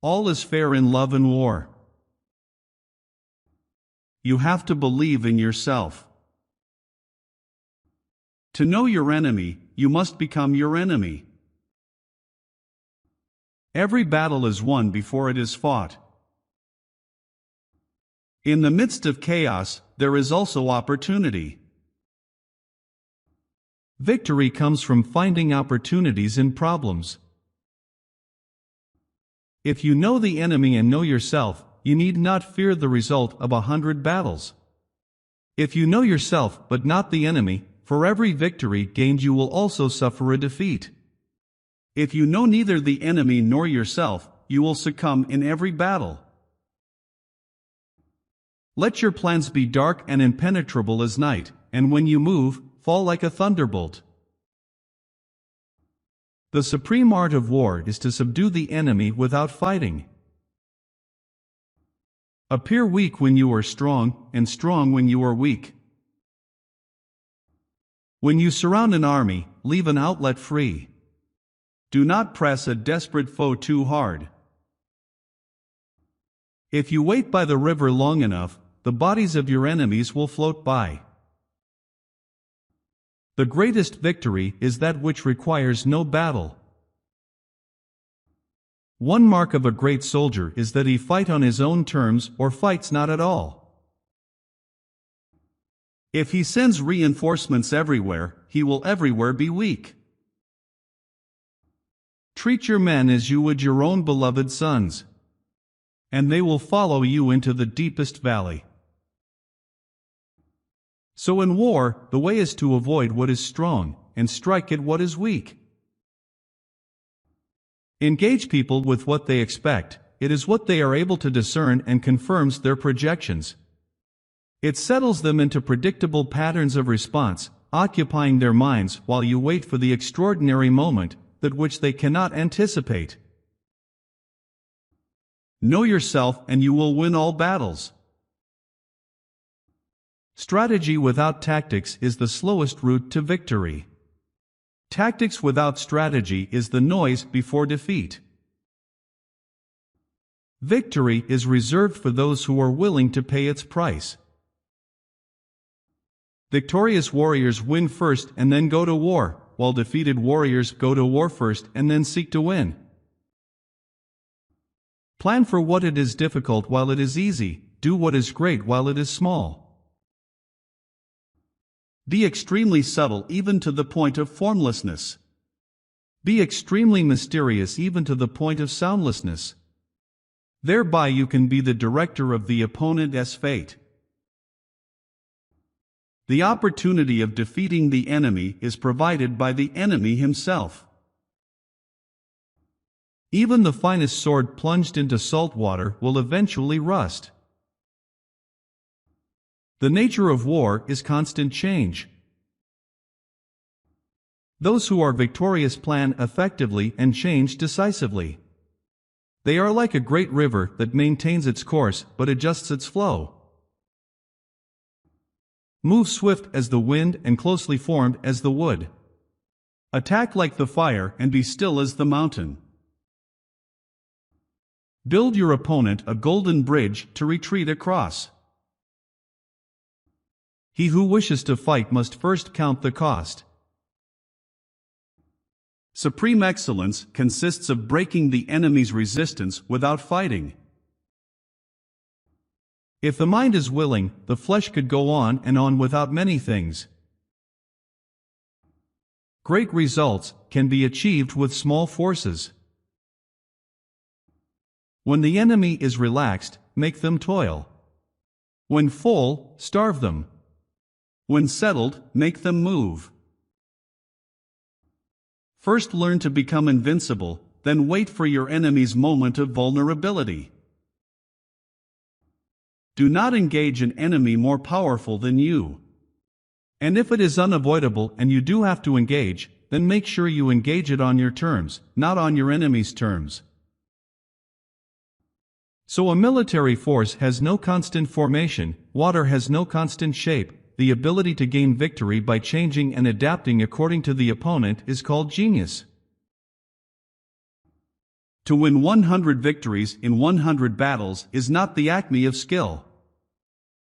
All is fair in love and war. You have to believe in yourself. To know your enemy, you must become your enemy. Every battle is won before it is fought. In the midst of chaos, there is also opportunity. Victory comes from finding opportunities in problems. If you know the enemy and know yourself, you need not fear the result of 100 battles. If you know yourself but not the enemy, for every victory gained you will also suffer a defeat. If you know neither the enemy nor yourself, you will succumb in every battle. Let your plans be dark and impenetrable as night, and when you move, fall like a thunderbolt. The supreme art of war is to subdue the enemy without fighting. Appear weak when you are strong, and strong when you are weak. When you surround an army, leave an outlet free. Do not press a desperate foe too hard. If you wait by the river long enough, the bodies of your enemies will float by. The greatest victory is that which requires no battle. One mark of a great soldier is that he fight on his own terms or fights not at all. If he sends reinforcements everywhere, he will everywhere be weak. Treat your men as you would your own beloved sons, and they will follow you into the deepest valley. So in war, the way is to avoid what is strong, and strike at what is weak. Engage people with what they expect, it is what they are able to discern and confirms their projections. It settles them into predictable patterns of response, occupying their minds while you wait for the extraordinary moment, that which they cannot anticipate. Know yourself and you will win all battles. Strategy without tactics is the slowest route to victory. Tactics without strategy is the noise before defeat. Victory is reserved for those who are willing to pay its price. Victorious warriors win first and then go to war, while defeated warriors go to war first and then seek to win. Plan for what it is difficult while it is easy, do what is great while it is small. Be extremely subtle even to the point of formlessness. Be extremely mysterious even to the point of soundlessness. Thereby you can be the director of the opponent's fate. The opportunity of defeating the enemy is provided by the enemy himself. Even the finest sword plunged into salt water will eventually rust. The nature of war is constant change. Those who are victorious plan effectively and change decisively. They are like a great river that maintains its course but adjusts its flow. Move swift as the wind and closely formed as the wood. Attack like the fire and be still as the mountain. Build your opponent a golden bridge to retreat across. He who wishes to fight must first count the cost. Supreme excellence consists of breaking the enemy's resistance without fighting. If the mind is willing, the flesh could go on and on without many things. Great results can be achieved with small forces. When the enemy is relaxed, make them toil. When full, starve them. When settled, make them move. First learn to become invincible, then wait for your enemy's moment of vulnerability. Do not engage an enemy more powerful than you. And if it is unavoidable and you do have to engage, then make sure you engage it on your terms, not on your enemy's terms. So a military force has no constant formation, water has no constant shape. The ability to gain victory by changing and adapting according to the opponent is called genius. To win 100 victories in 100 battles is not the acme of skill.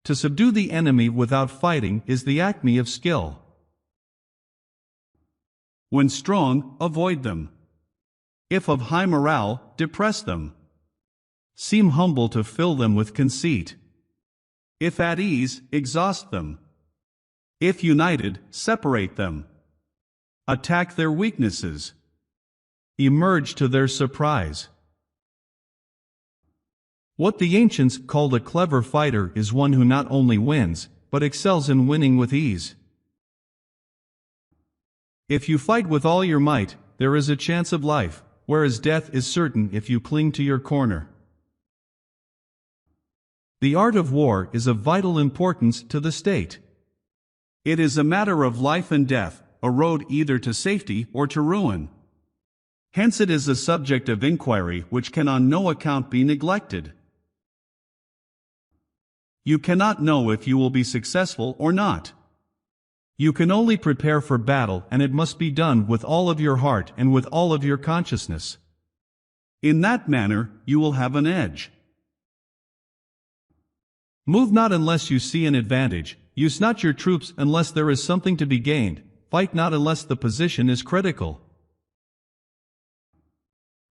To subdue the enemy without fighting is the acme of skill. When strong, avoid them. If of high morale, depress them. Seem humble to fill them with conceit. If at ease, exhaust them. If united, separate them. Attack their weaknesses. Emerge to their surprise. What the ancients called a clever fighter is one who not only wins, but excels in winning with ease. If you fight with all your might, there is a chance of life, whereas death is certain if you cling to your corner. The art of war is of vital importance to the state. It is a matter of life and death, a road either to safety or to ruin. Hence it is a subject of inquiry which can on no account be neglected. You cannot know if you will be successful or not. You can only prepare for battle, and it must be done with all of your heart and with all of your consciousness. In that manner, you will have an edge. Move not unless you see an advantage, use not your troops unless there is something to be gained, fight not unless the position is critical.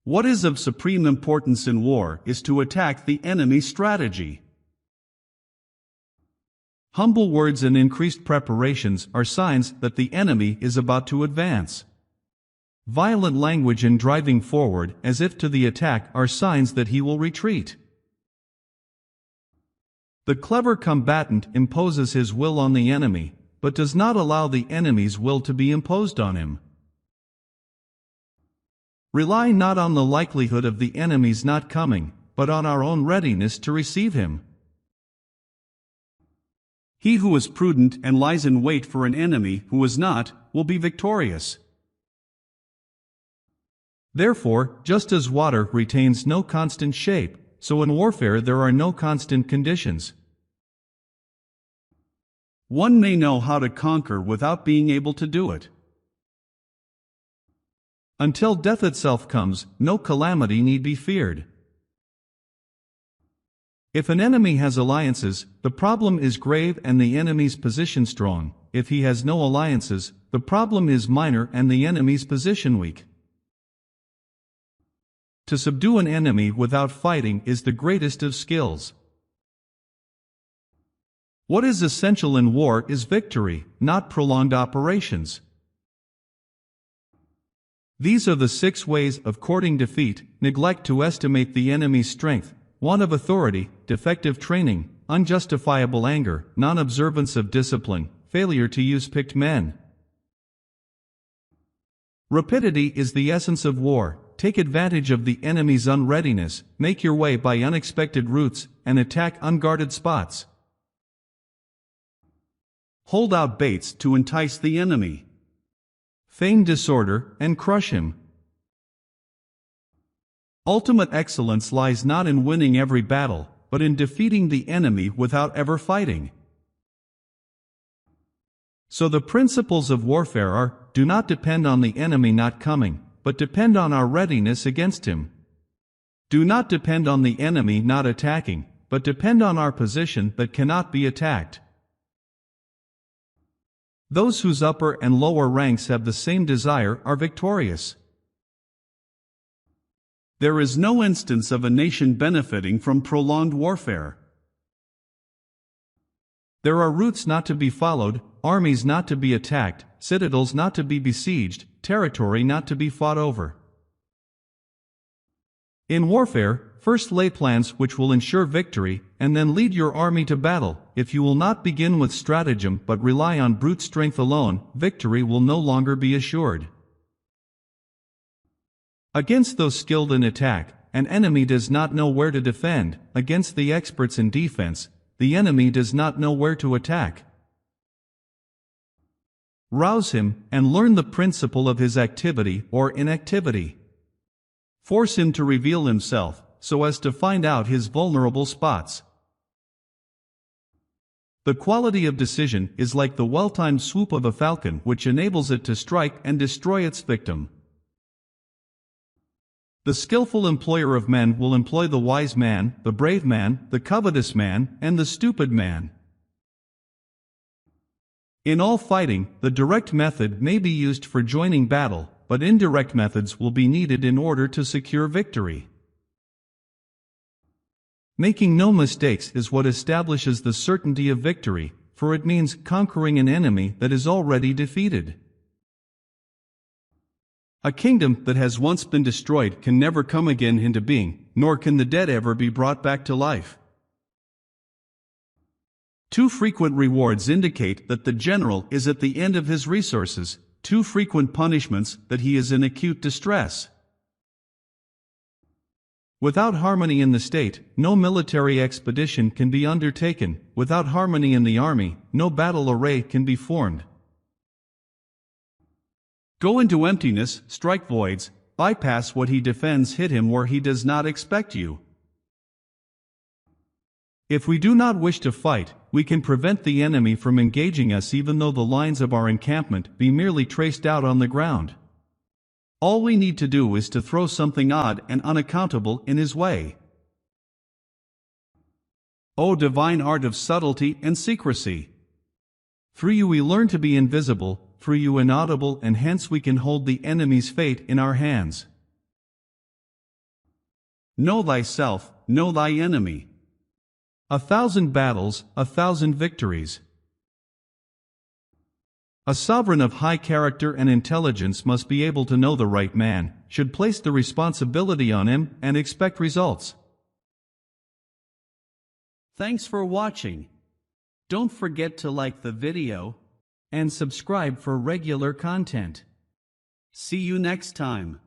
What is of supreme importance in war is to attack the enemy's strategy. Humble words and increased preparations are signs that the enemy is about to advance. Violent language and driving forward as if to the attack are signs that he will retreat. The clever combatant imposes his will on the enemy, but does not allow the enemy's will to be imposed on him. Rely not on the likelihood of the enemy's not coming, but on our own readiness to receive him. He who is prudent and lies in wait for an enemy who is not, will be victorious. Therefore, just as water retains no constant shape, so in warfare there are no constant conditions. One may know how to conquer without being able to do it. Until death itself comes, no calamity need be feared. If an enemy has alliances, the problem is grave and the enemy's position strong. If he has no alliances, the problem is minor and the enemy's position weak. To subdue an enemy without fighting is the greatest of skills. What is essential in war is victory, not prolonged operations. These are the 6 ways of courting defeat: neglect to estimate the enemy's strength, want of authority, defective training, unjustifiable anger, non-observance of discipline, failure to use picked men. Rapidity is the essence of war. Take advantage of the enemy's unreadiness, make your way by unexpected routes, and attack unguarded spots. Hold out baits to entice the enemy. Feign disorder, and crush him. Ultimate excellence lies not in winning every battle, but in defeating the enemy without ever fighting. So the principles of warfare are: do not depend on the enemy not coming, but depend on our readiness against him. Do not depend on the enemy not attacking, but depend on our position that cannot be attacked. Those whose upper and lower ranks have the same desire are victorious. There is no instance of a nation benefiting from prolonged warfare. There are routes not to be followed, armies not to be attacked, citadels not to be besieged, territory not to be fought over. In warfare, first lay plans which will ensure victory, and then lead your army to battle. If you will not begin with stratagem but rely on brute strength alone, victory will no longer be assured. Against those skilled in attack, an enemy does not know where to defend. Against the experts in defense, the enemy does not know where to attack. Rouse him, and learn the principle of his activity or inactivity. Force him to reveal himself, so as to find out his vulnerable spots. The quality of decision is like the well-timed swoop of a falcon, which enables it to strike and destroy its victim. The skillful employer of men will employ the wise man, the brave man, the covetous man, and the stupid man. In all fighting, the direct method may be used for joining battle, but indirect methods will be needed in order to secure victory. Making no mistakes is what establishes the certainty of victory, for it means conquering an enemy that is already defeated. A kingdom that has once been destroyed can never come again into being, nor can the dead ever be brought back to life. Too frequent rewards indicate that the general is at the end of his resources, too frequent punishments that he is in acute distress. Without harmony in the state, no military expedition can be undertaken. Without harmony in the army, no battle array can be formed. Go into emptiness, strike voids, bypass what he defends, hit him where he does not expect you. If we do not wish to fight, we can prevent the enemy from engaging us even though the lines of our encampment be merely traced out on the ground. All we need to do is to throw something odd and unaccountable in his way. O divine art of subtlety and secrecy! Through you we learn to be invisible, through you inaudible, and hence we can hold the enemy's fate in our hands. Know thyself, know thy enemy. 1,000 battles, 1,000 victories. A sovereign of high character and intelligence must be able to know the right man, should place the responsibility on him, and expect results. Thanks for watching. Don't forget to like the video and subscribe for regular content. See you next time.